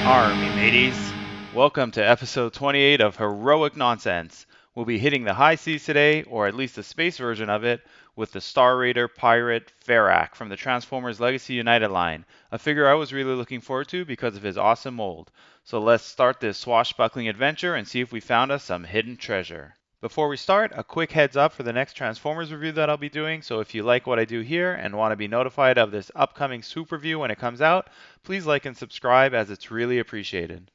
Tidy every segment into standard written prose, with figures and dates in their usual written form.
Army mateys! Welcome to episode 28 of Heroic Nonsense. We'll be hitting the high seas today, or at least the space version of it, with the Star Raider pirate FERAK from the Transformers Legacy United line, a figure I was really looking forward to because of his awesome mold. So let's start this swashbuckling adventure and see if we found us some hidden treasure. Before we start, a quick heads up for the next Transformers review that I'll be doing, so if you like what I do here and want to be notified of this upcoming swoop review when it comes out, please like and subscribe as it's really appreciated.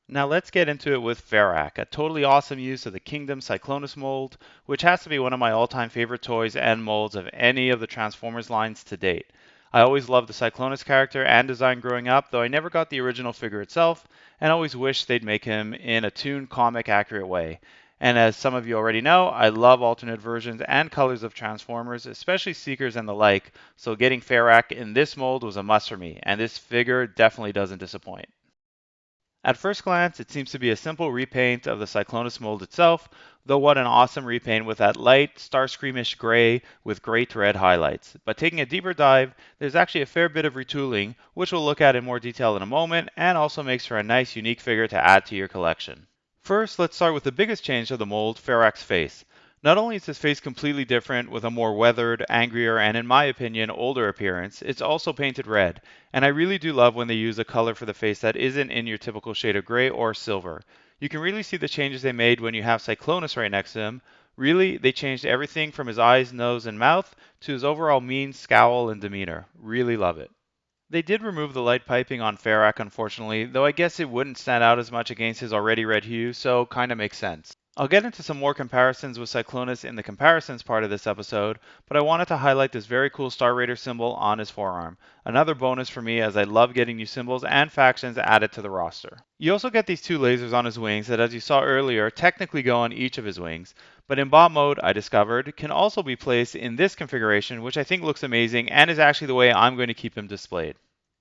Now let's get into it with FERAK, a totally awesome use of the Kingdom Cyclonus mold, which has to be one of my all-time favorite toys and molds of any of the Transformers lines to date. I always loved the Cyclonus character and design growing up, though I never got the original figure itself, and always wished they'd make him in a toon comic accurate way. And as some of you already know, I love alternate versions and colors of Transformers, especially Seekers and the like, so getting FERAK in this mold was a must for me, and this figure definitely doesn't disappoint. At first glance, it seems to be a simple repaint of the Cyclonus mold itself, though what an awesome repaint with that light, Starscreamish gray with great red highlights. But taking a deeper dive, there's actually a fair bit of retooling, which we'll look at in more detail in a moment, and also makes for a nice unique figure to add to your collection. First, let's start with the biggest change of the mold, FERAK's face. Not only is his face completely different with a more weathered, angrier, and in my opinion, older appearance, it's also painted red. And I really do love when they use a color for the face that isn't in your typical shade of gray or silver. You can really see the changes they made when you have Cyclonus right next to him. Really, they changed everything from his eyes, nose, and mouth to his overall mean scowl and demeanor. Really love it. They did remove the light piping on FERAK unfortunately, though I guess it wouldn't stand out as much against his already red hue, so kinda makes sense. I'll get into some more comparisons with Cyclonus in the comparisons part of this episode, but I wanted to highlight this very cool Star Raider symbol on his forearm. Another bonus for me as I love getting new symbols and factions added to the roster. You also get these two lasers on his wings that, as you saw earlier, technically go on each of his wings, but in bot mode, I discovered, can also be placed in this configuration, which I think looks amazing and is actually the way I'm going to keep him displayed.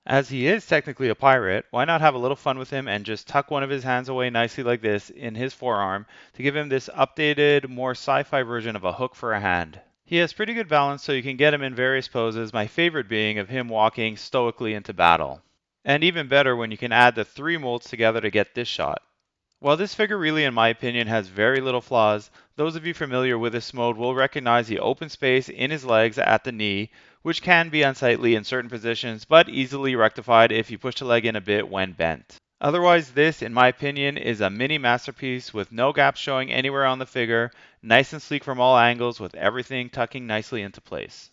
As he is technically a pirate, why not have a little fun with him and just tuck one of his hands away nicely like this in his forearm to give him this updated, more sci-fi version of a hook for a hand. He has pretty good balance so you can get him in various poses, my favorite being of him walking stoically into battle. And even better when you can add the three molds together to get this shot. While this figure really, in my opinion, has very little flaws, those of you familiar with this mode will recognize the open space in his legs at the knee, which can be unsightly in certain positions, but easily rectified if you push the leg in a bit when bent. Otherwise, this, in my opinion, is a mini masterpiece with no gaps showing anywhere on the figure, nice and sleek from all angles with everything tucking nicely into place.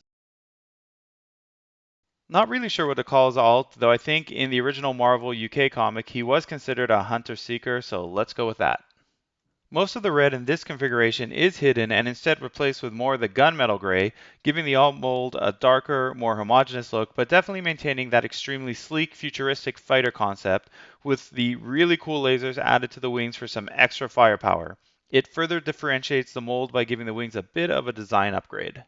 Not really sure what to call his alt, though I think in the original Marvel UK comic he was considered a hunter-seeker, so let's go with that. Most of the red in this configuration is hidden and instead replaced with more of the gunmetal gray, giving the alt mold a darker, more homogeneous look, but definitely maintaining that extremely sleek, futuristic fighter concept, with the really cool lasers added to the wings for some extra firepower. It further differentiates the mold by giving the wings a bit of a design upgrade.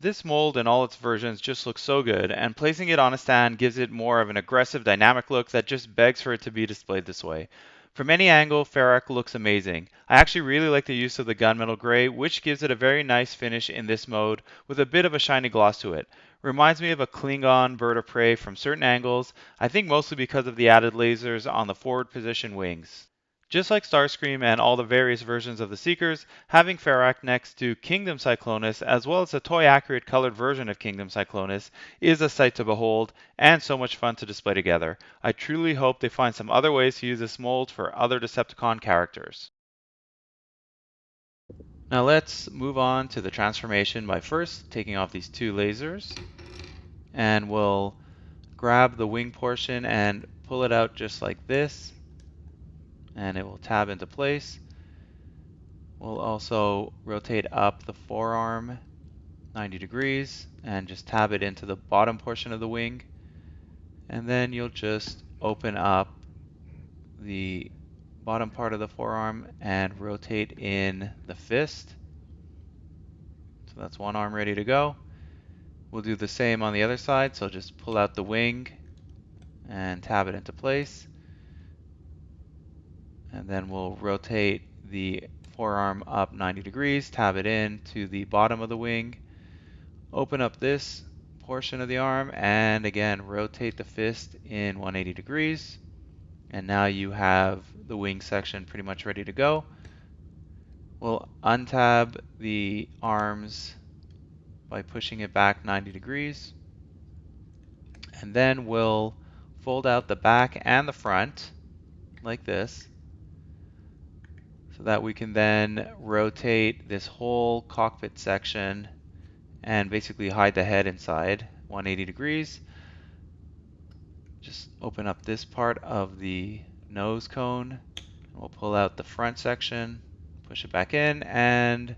This mold in all its versions just looks so good, and placing it on a stand gives it more of an aggressive, dynamic look that just begs for it to be displayed this way. From any angle, FERAK looks amazing. I actually really like the use of the gunmetal gray, which gives it a very nice finish in this mode, with a bit of a shiny gloss to it. Reminds me of a Klingon bird of prey from certain angles, I think mostly because of the added lasers on the forward position wings. Just like Starscream and all the various versions of the Seekers, having FERAK next to Kingdom Cyclonus, as well as a toy-accurate colored version of Kingdom Cyclonus, is a sight to behold, and so much fun to display together. I truly hope they find some other ways to use this mold for other Decepticon characters. Now let's move on to the transformation by first taking off these two lasers, and we'll grab the wing portion and pull it out just like this, and it will tab into place. We'll also rotate up the forearm 90 degrees and just tab it into the bottom portion of the wing. And then you'll just open up the bottom part of the forearm and rotate in the fist. So that's one arm ready to go. We'll do the same on the other side, so just pull out the wing and tab it into place. And then we'll rotate the forearm up 90 degrees, tab it in to the bottom of the wing, open up this portion of the arm, and again, rotate the fist in 180 degrees. And now you have the wing section pretty much ready to go. We'll untab the arms by pushing it back 90 degrees. And then we'll fold out the back and the front like this, so that we can then rotate this whole cockpit section and basically hide the head inside 180 degrees. Just open up this part of the nose cone. We'll pull out the front section, push it back in, and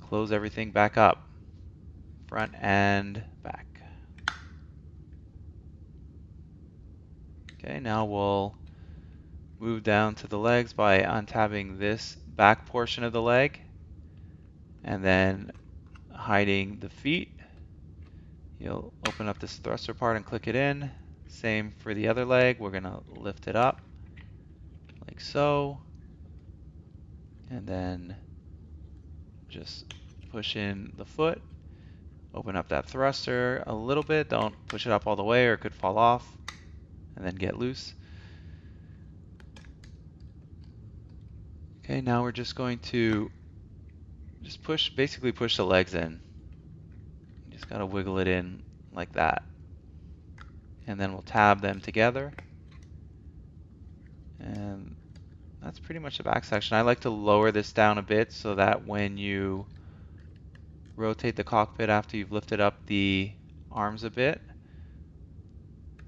close everything back up, front and back. Okay, now we'll move down to the legs by untabbing this back portion of the leg and then hiding the feet. You'll open up this thruster part and click it in. Same for the other leg. We're going to lift it up like so, and then just push in the foot. Open up that thruster a little bit. Don't push it up all the way or it could fall off, and then get loose. Okay, now we're just going to basically push the legs in. You just gotta wiggle it in like that. And then we'll tab them together. And that's pretty much the back section. I like to lower this down a bit so that when you rotate the cockpit after you've lifted up the arms a bit,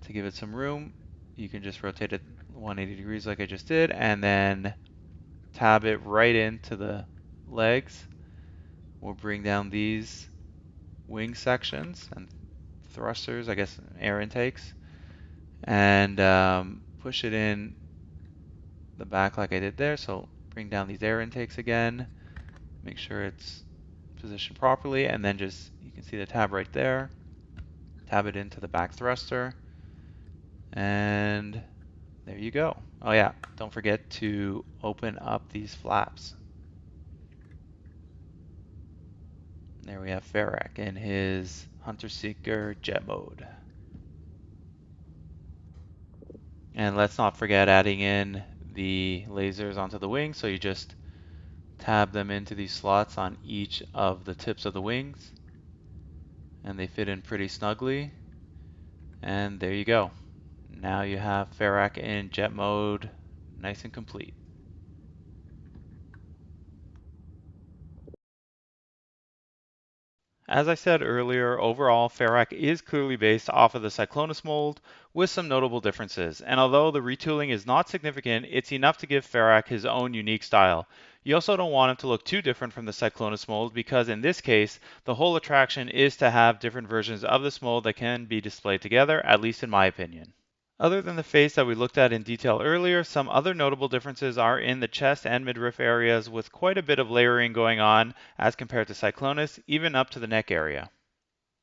to give it some room, you can just rotate it 180 degrees like I just did, and then tab it right into the legs. We'll bring down these wing sections and thrusters, I guess air intakes, and push it in the back like I did there. So bring down these air intakes again, make sure it's positioned properly, and then just, you can see the tab right there, tab it into the back thruster, and there you go. Oh yeah, don't forget to open up these flaps. There we have FERAK in his Hunter-Seeker jet mode. And let's not forget adding in the lasers onto the wings, so you just tab them into these slots on each of the tips of the wings, and they fit in pretty snugly. And there you go. Now you have FERAK in jet mode, nice and complete. As I said earlier, overall, FERAK is clearly based off of the Cyclonus mold, with some notable differences, and although the retooling is not significant, it's enough to give FERAK his own unique style. You also don't want him to look too different from the Cyclonus mold, because in this case, the whole attraction is to have different versions of this mold that can be displayed together, at least in my opinion. Other than the face that we looked at in detail earlier, some other notable differences are in the chest and midriff areas, with quite a bit of layering going on as compared to Cyclonus, even up to the neck area.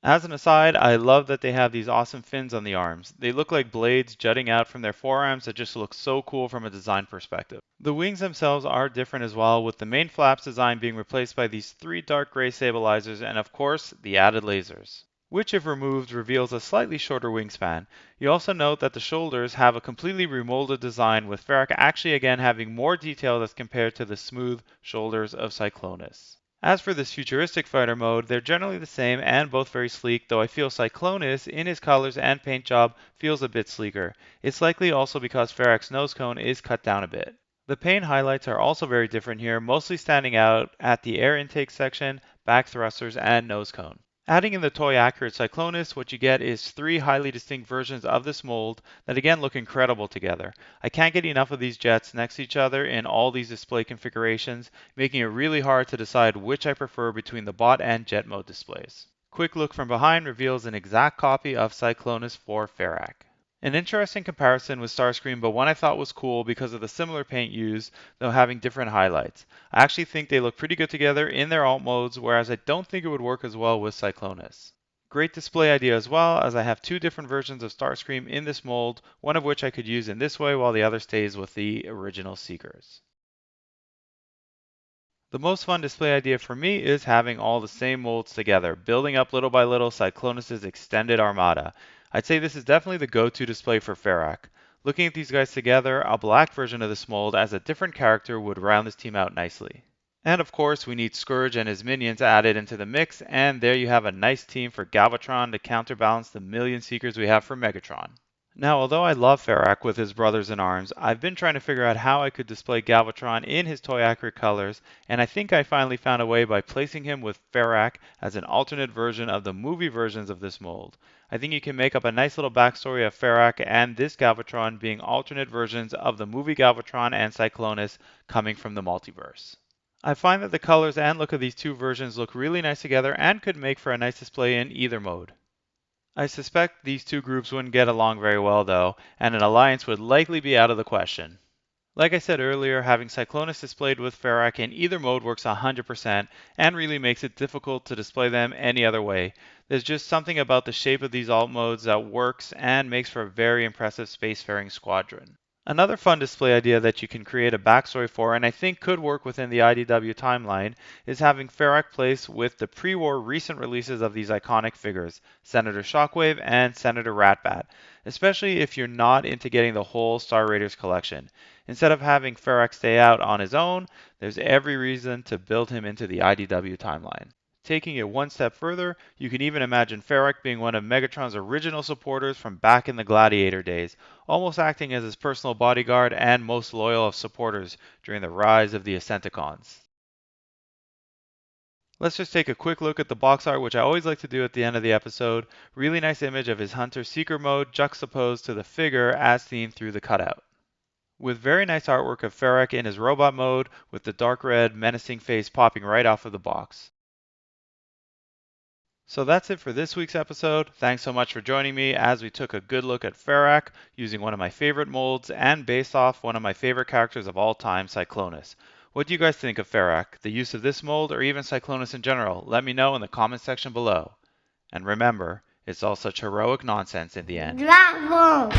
As an aside, I love that they have these awesome fins on the arms. They look like blades jutting out from their forearms that just look so cool from a design perspective. The wings themselves are different as well, with the main flaps design being replaced by these 3 dark gray stabilizers and of course the added lasers, which if removed reveals a slightly shorter wingspan. You also note that the shoulders have a completely remolded design, with FERAK actually again having more detail as compared to the smooth shoulders of Cyclonus. As for this futuristic fighter mode, they're generally the same and both very sleek, though I feel Cyclonus, in his colors and paint job, feels a bit sleeker. It's likely also because FERAK's nose cone is cut down a bit. The paint highlights are also very different here, mostly standing out at the air intake section, back thrusters, and nose cone. Adding in the toy accurate Cyclonus, what you get is 3 highly distinct versions of this mold that again look incredible together. I can't get enough of these jets next to each other in all these display configurations, making it really hard to decide which I prefer between the bot and jet mode displays. Quick look from behind reveals an exact copy of Cyclonus for FERAK. An interesting comparison with Starscream, but one I thought was cool because of the similar paint used, though having different highlights. I actually think they look pretty good together in their alt modes, whereas I don't think it would work as well with Cyclonus. Great display idea as well, as I have 2 different versions of Starscream in this mold, one of which I could use in this way while the other stays with the original Seekers. The most fun display idea for me is having all the same molds together, building up little by little Cyclonus' extended armada. I'd say this is definitely the go-to display for FERAK. Looking at these guys together, a black version of this mold as a different character would round this team out nicely. And of course, we need Scourge and his minions added into the mix, and there you have a nice team for Galvatron to counterbalance the million Seekers we have for Megatron. Now, although I love FERAK with his brothers in arms, I've been trying to figure out how I could display Galvatron in his toy accurate colors, and I think I finally found a way by placing him with FERAK as an alternate version of the movie versions of this mold. I think you can make up a nice little backstory of FERAK and this Galvatron being alternate versions of the movie Galvatron and Cyclonus coming from the multiverse. I find that the colors and look of these two versions look really nice together and could make for a nice display in either mode. I suspect these two groups wouldn't get along very well though, and an alliance would likely be out of the question. Like I said earlier, having Cyclonus displayed with FERAK in either mode works 100% and really makes it difficult to display them any other way. There's just something about the shape of these alt modes that works and makes for a very impressive spacefaring squadron. Another fun display idea that you can create a backstory for, and I think could work within the IDW timeline, is having FERAK place with the pre-war recent releases of these iconic figures, Senator Shockwave and Senator Ratbat, especially if you're not into getting the whole Star Raiders collection. Instead of having FERAK stay out on his own, there's every reason to build him into the IDW timeline. Taking it one step further, you can even imagine FERAK being one of Megatron's original supporters from back in the Gladiator days, almost acting as his personal bodyguard and most loyal of supporters during the rise of the Ascenticons. Let's just take a quick look at the box art, which I always like to do at the end of the episode. Really nice image of his Hunter-Seeker mode juxtaposed to the figure as seen through the cutout. With very nice artwork of FERAK in his robot mode, with the dark red menacing face popping right off of the box. So that's it for this week's episode. Thanks so much for joining me as we took a good look at FERAK using one of my favorite molds and based off one of my favorite characters of all time, Cyclonus. What do you guys think of FERAK, the use of this mold, or even Cyclonus in general? Let me know in the comment section below. And remember, it's all such heroic nonsense in the end. Bravo!